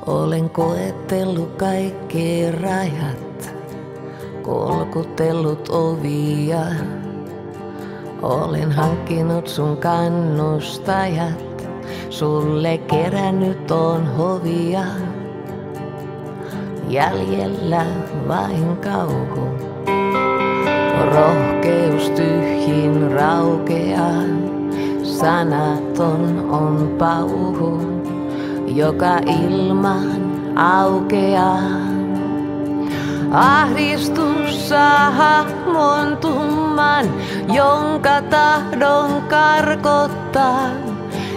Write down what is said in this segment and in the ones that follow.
Olen koetellut kaikki rajat, kolkutellut ovia. Olen hankkinut sun kannustajat, sulle kerännyt on hovia. Jäljellä vain kauhu, rohkeus tyhjin raukeaa. Sanaton on pauhu, joka ilman aukeaa. Ahdistus saa hahmontuman, jonka tahdon karkottaa.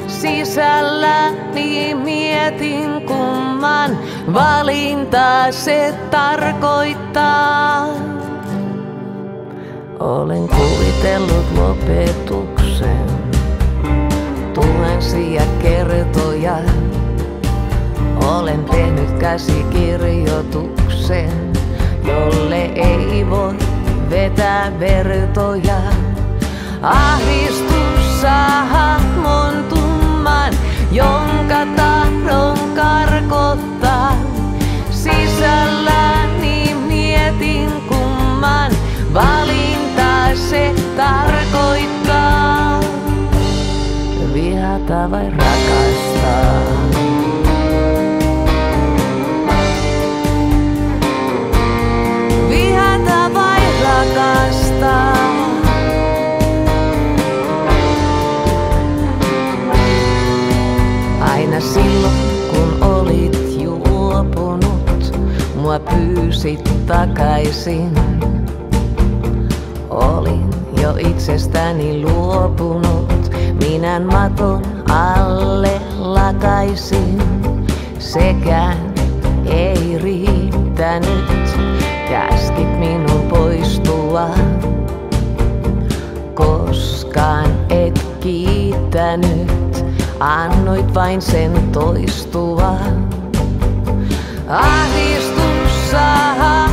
Sisälläni mietin kumman valintaa se tarkoittaa. Olen kuvitellut lopetuksen tuhansia kertoja. Olen tehnyt käsikirjoituksen, jolle ei voi vetää vertoja. Ahdistus saa hahmontuman, jonka tahdon karkottaa. Sisälläni mietin kumman valintaa se tarkoittaa. Vihata vai rakastaa? Vihata vai rakastaa? Aina silloin kun olit juopunut, mua pyysit takaisin. Olin jo itsestäni luopunut, minän maton alle lakaisin. Sekään ei riittänyt, käskit minun poistua. Koskaan et kiittänyt, annoit vain sen toistua. Ahdistus saa